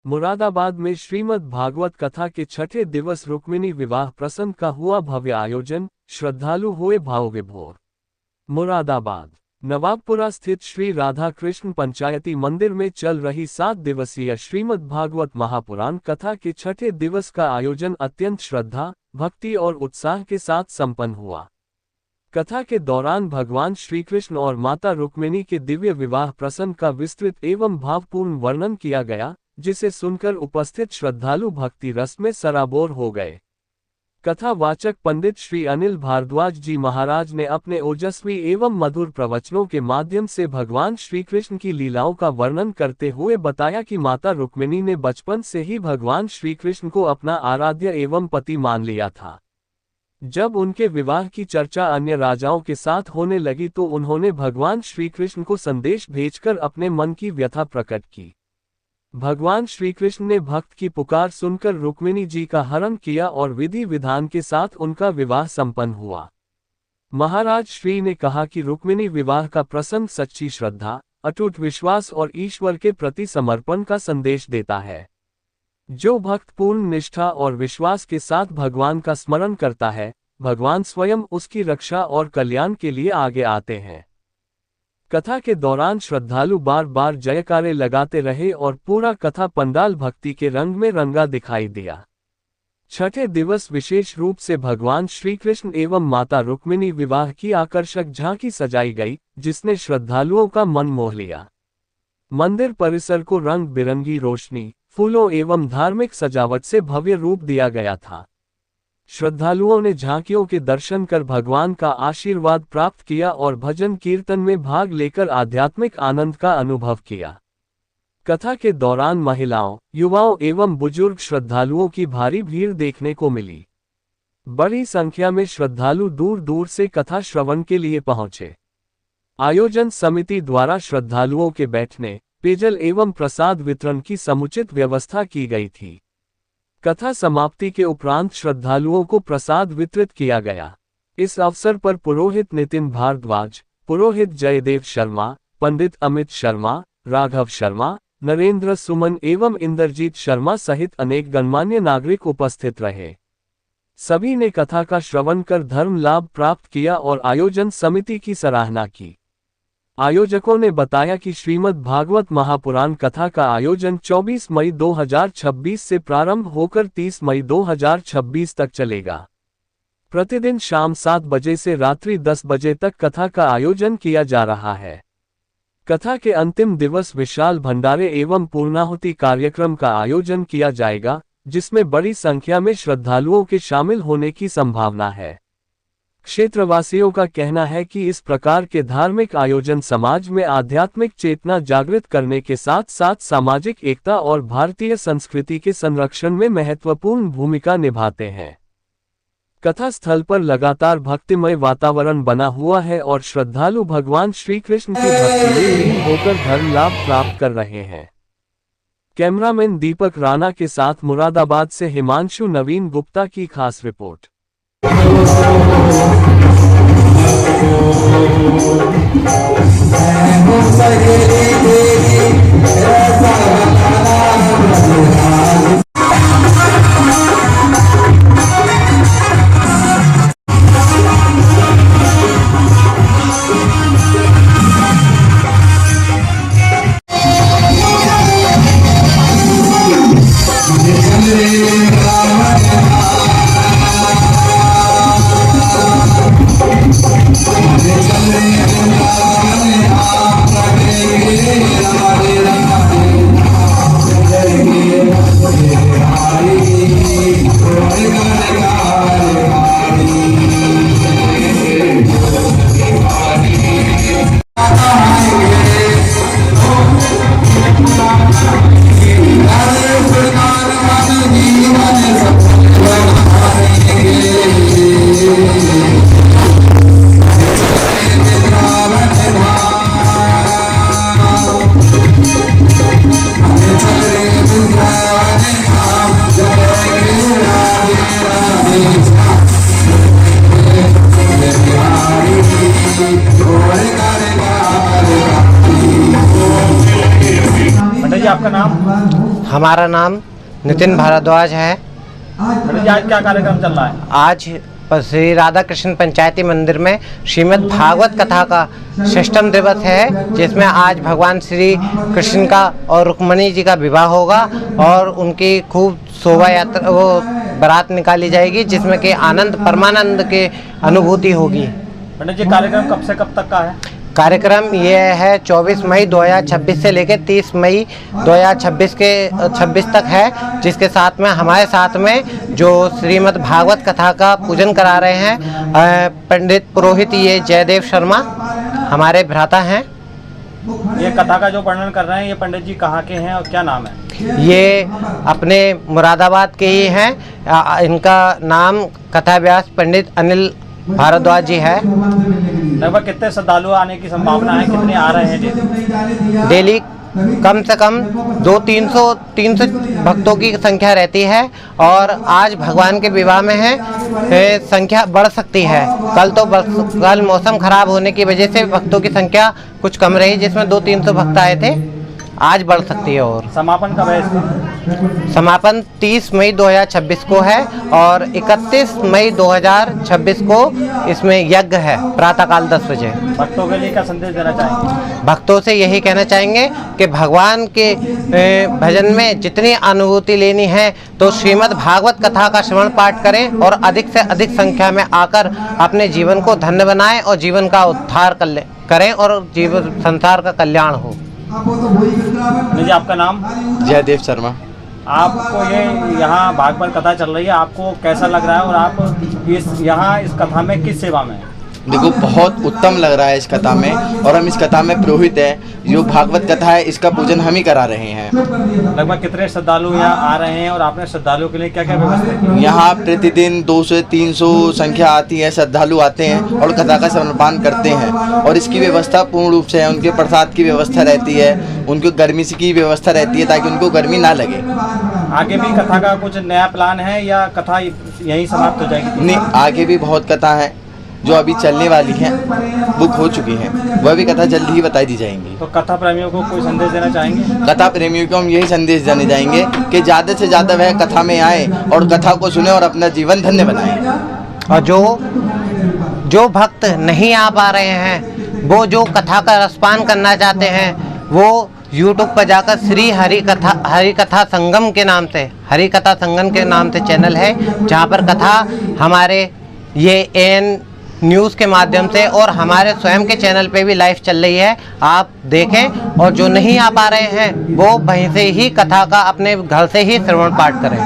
मुरादाबाद में श्रीमद् भागवत कथा के छठे दिवस रुक्मिणी विवाह प्रसंग का हुआ भव्य आयोजन, श्रद्धालु हुए भाव विभोर। मुरादाबाद नवाबपुरा स्थित श्री राधा कृष्ण पंचायती मंदिर में चल रही 7 दिवसीय श्रीमद् भागवत महापुराण कथा के छठे दिवस का आयोजन अत्यंत श्रद्धा, भक्ति और उत्साह के साथ संपन्न हुआ। कथा के दौरान भगवान श्रीकृष्ण और माता रुक्मिणी के दिव्य विवाह प्रसंग का विस्तृत एवं भावपूर्ण वर्णन किया गया, जिसे सुनकर उपस्थित श्रद्धालु भक्ति रस में सराबोर हो गए। कथा वाचक पंडित श्री अनिल भारद्वाज जी महाराज ने अपने ओजस्वी एवं मधुर प्रवचनों के माध्यम से भगवान श्रीकृष्ण की लीलाओं का वर्णन करते हुए बताया कि माता रुक्मिणी ने बचपन से ही भगवान श्रीकृष्ण को अपना आराध्य एवं पति मान लिया था। जब उनके विवाह की चर्चा अन्य राजाओं के साथ होने लगी तो उन्होंने भगवान श्रीकृष्ण को संदेश भेजकर अपने मन की व्यथा प्रकट की। भगवान श्रीकृष्ण ने भक्त की पुकार सुनकर रुक्मिणी जी का हरण किया और विधि विधान के साथ उनका विवाह संपन्न हुआ। महाराज श्री ने कहा कि रुक्मिणी विवाह का प्रसंग सच्ची श्रद्धा, अटूट विश्वास और ईश्वर के प्रति समर्पण का संदेश देता है। जो भक्त पूर्ण निष्ठा और विश्वास के साथ भगवान का स्मरण करता है, भगवान स्वयं उसकी रक्षा और कल्याण के लिए आगे आते हैं। कथा के दौरान श्रद्धालु बार बार जयकारे लगाते रहे और पूरा कथा पंडाल भक्ति के रंग में रंगा दिखाई दिया। छठे दिवस विशेष रूप से भगवान श्रीकृष्ण एवं माता रुक्मिणी विवाह की आकर्षक झांकी सजाई गई, जिसने श्रद्धालुओं का मन मोह लिया। मंदिर परिसर को रंग बिरंगी रोशनी, फूलों एवं धार्मिक सजावट से भव्य रूप दिया गया था। श्रद्धालुओं ने झांकियों के दर्शन कर भगवान का आशीर्वाद प्राप्त किया और भजन कीर्तन में भाग लेकर आध्यात्मिक आनंद का अनुभव किया। कथा के दौरान महिलाओं, युवाओं एवं बुजुर्ग श्रद्धालुओं की भारी भीड़ देखने को मिली। बड़ी संख्या में श्रद्धालु दूर दूर से कथा श्रवण के लिए पहुंचे। आयोजन समिति द्वारा श्रद्धालुओं के बैठने, पेयजल एवं प्रसाद वितरण की समुचित व्यवस्था की गई थी। कथा समाप्ति के उपरांत श्रद्धालुओं को प्रसाद वितरित किया गया। इस अवसर पर पुरोहित नितिन भारद्वाज, पुरोहित जयदेव शर्मा, पंडित अमित शर्मा, राघव शर्मा, नरेंद्र सुमन एवं इंद्रजीत शर्मा सहित अनेक गणमान्य नागरिक उपस्थित रहे। सभी ने कथा का श्रवण कर धर्म लाभ प्राप्त किया और आयोजन समिति की सराहना की। आयोजकों ने बताया कि श्रीमद् भागवत महापुराण कथा का आयोजन 24 मई 2026 से प्रारंभ होकर 30 मई 2026 तक चलेगा। प्रतिदिन शाम 7 बजे से रात्रि 10 बजे तक कथा का आयोजन किया जा रहा है। कथा के अंतिम दिवस विशाल भंडारे एवं पूर्णाहुति कार्यक्रम का आयोजन किया जाएगा, जिसमें बड़ी संख्या में श्रद्धालुओं के शामिल होने की संभावना है। क्षेत्रवासियों का कहना है कि इस प्रकार के धार्मिक आयोजन समाज में आध्यात्मिक चेतना जागृत करने के साथ साथ सामाजिक एकता और भारतीय संस्कृति के संरक्षण में महत्वपूर्ण भूमिका निभाते हैं। कथा स्थल पर लगातार भक्तिमय वातावरण बना हुआ है और श्रद्धालु भगवान श्रीकृष्ण की भक्ति में लीन होकर धर्म लाभ प्राप्त कर रहे हैं। कैमरामैन दीपक राणा के साथ मुरादाबाद से हिमांशु नवीन गुप्ता की खास रिपोर्ट। आपका नाम? हमारा नाम नितिन भारद्वाज है। पंडित जी, आज क्या कार्यक्रम चल रहा है? आज श्री राधा कृष्ण पंचायती मंदिर में श्रीमद् भागवत कथा का 6वां दिवस है, जिसमें आज भगवान श्री कृष्ण का और रुक्मणी जी का विवाह होगा और उनकी खूब शोभा यात्रा वो बारात निकाली जाएगी, जिसमें कि आनंद परमानंद के अनुभूति होगी। पंडित जी, कार्यक्रम कब से कब तक का है? कार्यक्रम ये है 24 मई 2026 से लेकर 30 मई 2026 तक है, जिसके साथ में हमारे साथ में जो श्रीमद् भागवत कथा का पूजन करा रहे हैं पंडित पुरोहित ये जयदेव शर्मा हमारे भ्राता हैं। ये कथा का जो वर्णन कर रहे हैं, ये पंडित जी कहाँ के हैं और क्या नाम है? ये अपने मुरादाबाद के ही हैं। इनका नाम कथा व्यास पंडित अनिल भारद्वाज जी है। लगभग कितने श्रद्धालु आने की संभावना है? कितने आ रहे हैं डेली? कम से कम 200-300 भक्तों की संख्या रहती है और आज भगवान के विवाह में है संख्या बढ़ सकती है। कल मौसम खराब होने की वजह से भक्तों की संख्या कुछ कम रही, जिसमें 200-300 भक्त आए थे। आज बढ़ सकती है। और समापन कब है इसका? समापन 30 मई 2026 को है और 31 मई 2026 को इसमें यज्ञ है प्रातःकाल 10 बजे। भक्तों के लिए क्या संदेश देना चाहेंगे? भक्तों से यही कहना चाहेंगे कि भगवान के भजन में जितनी अनुभूति लेनी है तो श्रीमद् भागवत कथा का श्रवण पाठ करें और अधिक से अधिक संख्या में आकर अपने जीवन को धन्य बनाएं और जीवन का उद्धार करें और जीवन संसार का कल्याण हो। जी, आपका नाम? जयदेव शर्मा। आपको ये यहाँ भागवत कथा चल रही है, आपको कैसा लग रहा है और आप इस कथा में किस सेवा में हैं? देखो, बहुत उत्तम लग रहा है इस कथा में, और हम इस कथा में पुरोहित है। जो भागवत कथा है इसका पूजन हम ही करा रहे हैं। लगभग कितने श्रद्धालु यहाँ आ रहे हैं और आपने श्रद्धालुओं के लिए क्या क्या व्यवस्था की? यहाँ प्रतिदिन 200-300 संख्या आती है, श्रद्धालु आते हैं और कथा का श्रवणपान करते हैं। और इसकी व्यवस्था पूर्ण रूप से है। उनके प्रसाद की व्यवस्था रहती है, उनको गर्मी की व्यवस्था रहती है ताकि उनको गर्मी ना लगे। आगे भी कथा का कुछ नया प्लान है या कथा यहीं समाप्त हो जाएगी? नहीं, आगे भी बहुत कथा है जो अभी चलने वाली हैं, बुक हो चुकी हैं। वह भी कथा जल्दी ही बताई दी जाएंगी। तो कथा प्रेमियों को कोई संदेश देना चाहेंगे? कथा प्रेमियों को हम यही संदेश देने जाएंगे कि ज़्यादा से ज़्यादा वह कथा में आए और कथा को सुने और अपना जीवन धन्य बनाएं। और जो भक्त नहीं आ पा रहे हैं, वो जो कथा का रसपान करना चाहते हैं, वो YouTube पर जाकर श्री हरि कथा संगम के नाम से हरिकथा संगम के नाम से चैनल है, जहाँ पर कथा हमारे ये AN न्यूज़ के माध्यम से और हमारे स्वयं के चैनल पे भी लाइव चल रही है। आप देखें और जो नहीं आ पा रहे हैं वो वहीं से ही कथा का अपने घर से ही श्रवण पाठ करें।